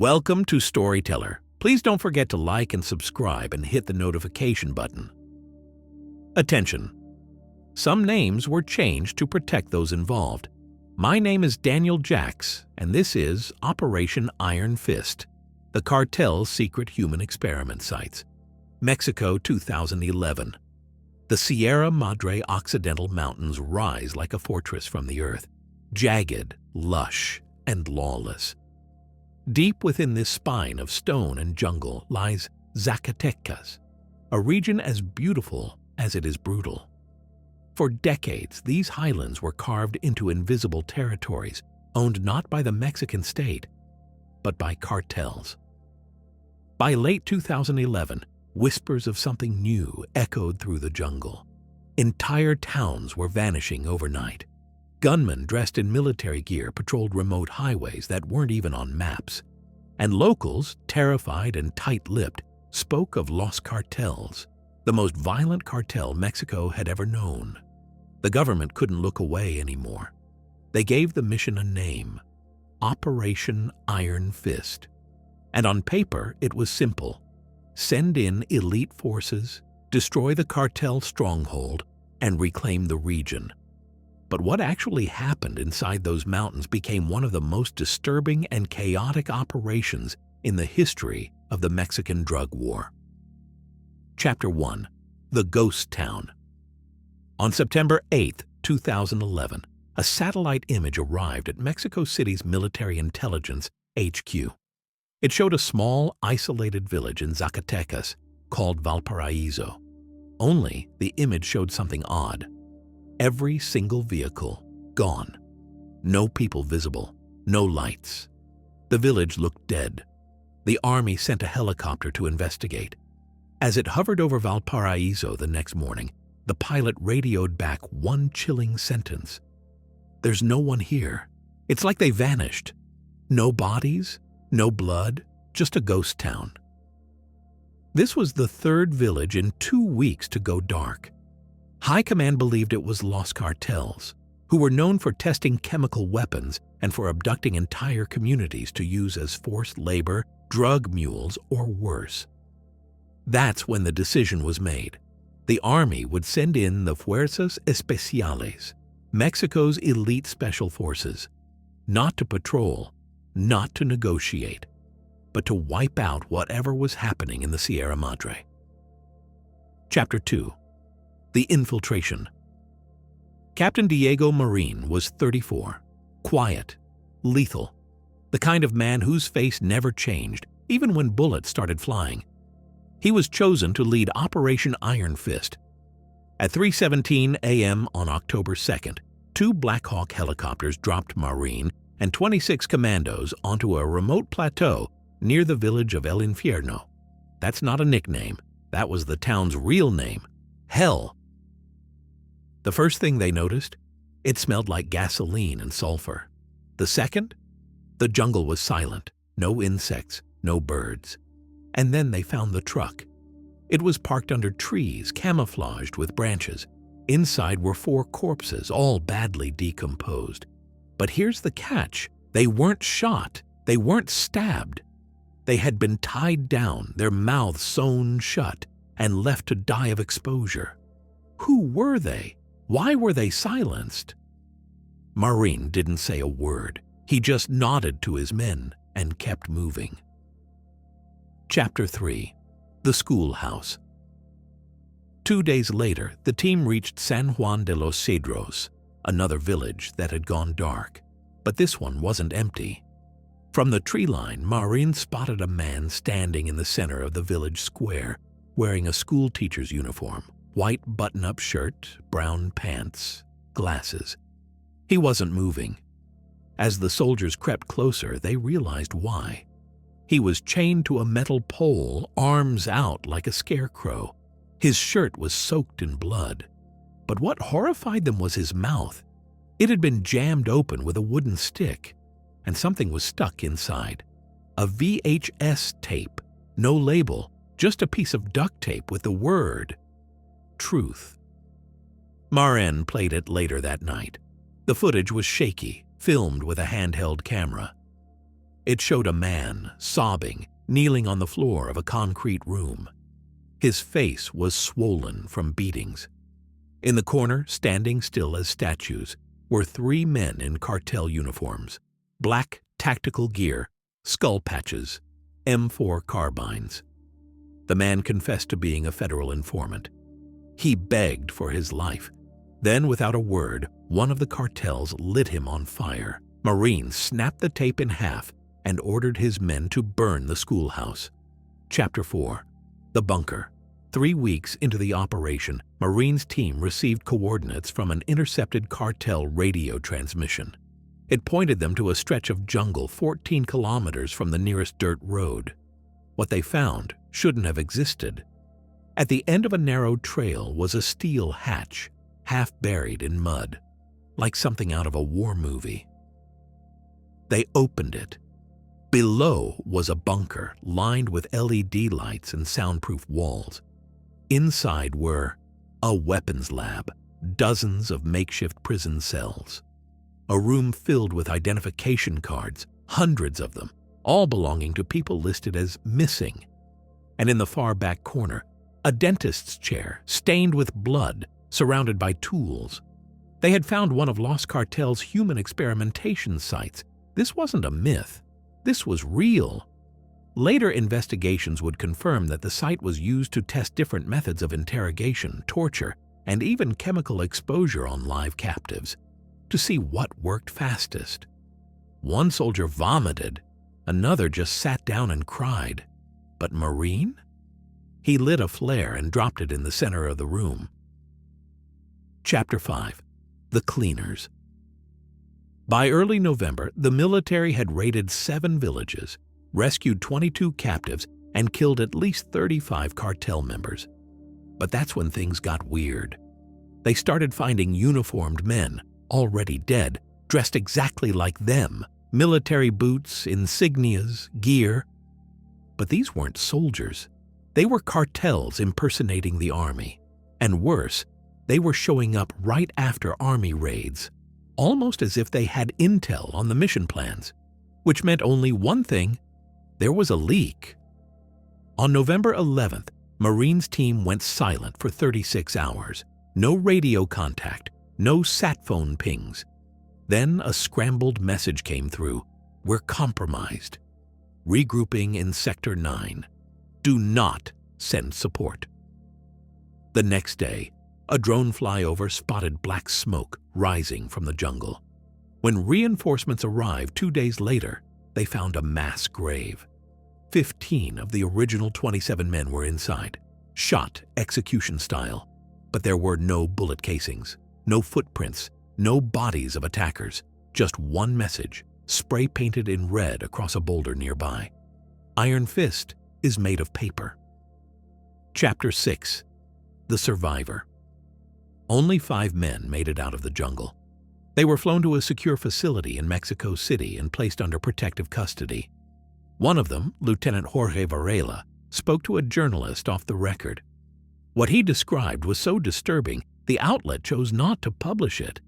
Welcome to Storyteller. Please don't forget to like and subscribe and hit the notification button. Attention! Some names were changed to protect those involved. My name is Daniel Jacks, and this is Operation Iron Fist, the Cartel's secret human experiment sites. Mexico, 2011. The Sierra Madre Occidental Mountains rise like a fortress from the earth, jagged, lush, and lawless. Deep within this spine of stone and jungle lies Zacatecas, a region as beautiful as it is brutal. For decades, these highlands were carved into invisible territories owned not by the Mexican state, but by cartels. By late 2011, whispers of something new echoed through the jungle. Entire towns were vanishing overnight. Gunmen dressed in military gear patrolled remote highways that weren't even on maps. And locals, terrified and tight-lipped, spoke of Los Cartels, the most violent cartel Mexico had ever known. The government couldn't look away anymore. They gave the mission a name: Operation Iron Fist. And on paper, it was simple: send in elite forces, destroy the cartel stronghold, and reclaim the region. But what actually happened inside those mountains became one of the most disturbing and chaotic operations in the history of the Mexican drug war. Chapter 1. The Ghost Town. On September 8, 2011, a satellite image arrived at Mexico City's Military Intelligence HQ. It showed a small, isolated village in Zacatecas called Valparaiso. Only the image showed something odd. Every single vehicle gone. No people visible. No lights. The village looked dead. The army sent a helicopter to investigate. As it hovered over Valparaiso the next morning, the pilot radioed back one chilling sentence: "There's no one here. It's like they vanished. No bodies, no blood, just a ghost town." This was the third village in 2 weeks to go dark. High Command believed it was Los Cartels, who were known for testing chemical weapons and for abducting entire communities to use as forced labor, drug mules, or worse. That's when the decision was made. The army would send in the Fuerzas Especiales, Mexico's elite special forces, not to patrol, not to negotiate, but to wipe out whatever was happening in the Sierra Madre. Chapter 2. The Infiltration. Captain Diego Marin was 34, quiet, lethal, the kind of man whose face never changed, even when bullets started flying. He was chosen to lead Operation Iron Fist. At 3:17 a.m. on October 2nd, 2 Black Hawk helicopters dropped Marin and 26 commandos onto a remote plateau near the village of El Infierno. That's not a nickname. That was the town's real name: Hell. The first thing they noticed, it smelled like gasoline and sulfur. The second, the jungle was silent, no insects, no birds. And then they found the truck. It was parked under trees, camouflaged with branches. Inside were 4 corpses, all badly decomposed. But here's the catch: they weren't shot, they weren't stabbed. They had been tied down, their mouths sewn shut, and left to die of exposure. Who were they? Why were they silenced? Marin didn't say a word. He just nodded to his men and kept moving. Chapter 3. The Schoolhouse. 2 days later, the team reached San Juan de los Cedros, another village that had gone dark. But this one wasn't empty. From the tree line, Marin spotted a man standing in the center of the village square, wearing a school teacher's uniform. White button-up shirt, brown pants, glasses. He wasn't moving. As the soldiers crept closer, they realized why. He was chained to a metal pole, arms out like a scarecrow. His shirt was soaked in blood. But what horrified them was his mouth. It had been jammed open with a wooden stick, and something was stuck inside. A VHS tape, no label, just a piece of duct tape with the word truth. Marin played it later that night. The footage was shaky, filmed with a handheld camera. It showed a man, sobbing, kneeling on the floor of a concrete room. His face was swollen from beatings. In the corner, standing still as statues, were 3 men in cartel uniforms, black tactical gear, skull patches, M4 carbines. The man confessed to being a federal informant. He begged for his life. Then, without a word, one of the cartels lit him on fire. Marines snapped the tape in half and ordered his men to burn the schoolhouse. Chapter 4. The Bunker. 3 weeks into the operation, Marines' team received coordinates from an intercepted cartel radio transmission. It pointed them to a stretch of jungle 14 kilometers from the nearest dirt road. What they found shouldn't have existed. At the end of a narrow trail was a steel hatch, half buried in mud, like something out of a war movie. They opened it. Below was a bunker lined with LED lights and soundproof walls. Inside were a weapons lab, dozens of makeshift prison cells, a room filled with identification cards, hundreds of them, all belonging to people listed as missing. And in the far back corner, a dentist's chair stained with blood, surrounded by tools. They had found one of Los Cartel's human experimentation sites. This wasn't a myth. This was real. Later investigations would confirm that the site was used to test different methods of interrogation, torture, and even chemical exposure on live captives, to see what worked fastest. One soldier vomited, another just sat down and cried. But Marine? He lit a flare and dropped it in the center of the room. Chapter 5. The Cleaners. By early November, the military had raided 7 villages, rescued 22 captives, and killed at least 35 cartel members. But that's when things got weird. They started finding uniformed men, already dead, dressed exactly like them, military boots, insignias, gear. But these weren't soldiers. They were cartels impersonating the army. And worse, they were showing up right after army raids, almost as if they had intel on the mission plans, which meant only one thing: there was a leak. On November 11th, Marines' team went silent for 36 hours. No radio contact, no sat phone pings. Then a scrambled message came through: "We're compromised. Regrouping in Sector 9. Do not send support." The next day, a drone flyover spotted black smoke rising from the jungle. When reinforcements arrived 2 days later, they found a mass grave. 15 of the original 27 men were inside, shot execution style. But there were no bullet casings, no footprints, no bodies of attackers, just one message, spray-painted in red across a boulder nearby: "Iron Fist is made of paper." Chapter 6. The Survivor. Only 5 men made it out of the jungle. They were flown to a secure facility in Mexico City and placed under protective custody. One of them, Lieutenant Jorge Varela, spoke to a journalist off the record. What he described was so disturbing, the outlet chose not to publish it,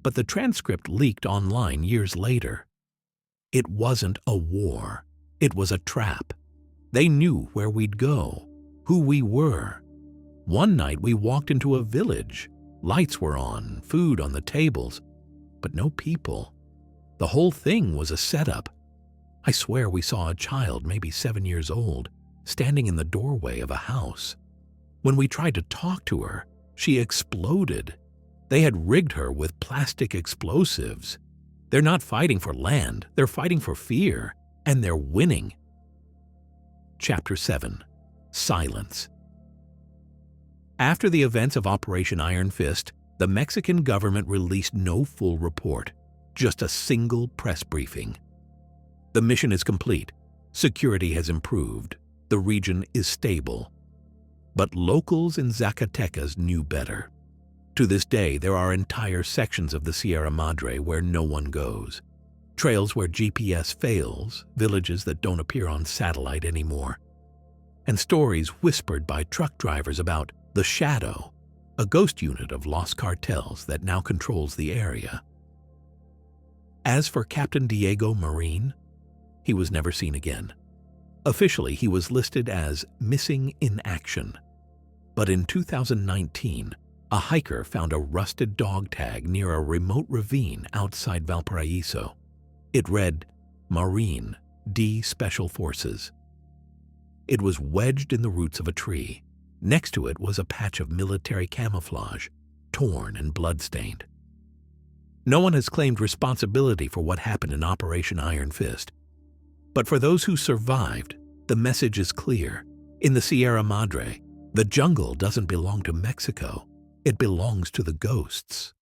but the transcript leaked online years later. It wasn't a war. It was a trap. They knew where we'd go, who we were. One night we walked into a village. Lights were on, food on the tables, but no people. The whole thing was a setup. I swear we saw a child, maybe 7 years old, standing in the doorway of a house. When we tried to talk to her, she exploded. They had rigged her with plastic explosives. They're not fighting for land, they're fighting for fear, and they're winning. Chapter 7. Silence. After the events of Operation Iron Fist, the Mexican government released no full report, just a single press briefing. The mission is complete. Security has improved. The region is stable. But locals in Zacatecas knew better. To this day, there are entire sections of the Sierra Madre where no one goes. Trails where GPS fails, villages that don't appear on satellite anymore. And stories whispered by truck drivers about the Shadow, a ghost unit of Los Cartels that now controls the area. As for Captain Diego Marin, He was never seen again. Officially, he was listed as missing in action. But in 2019, a hiker found a rusted dog tag near a remote ravine outside Valparaiso. It read, Marine D Special Forces. It was wedged in the roots of a tree. Next to it was a patch of military camouflage, torn and blood-stained. No one has claimed responsibility for what happened in Operation Iron Fist. But for those who survived, the message is clear. In the Sierra Madre, the jungle doesn't belong to Mexico. It belongs to the ghosts.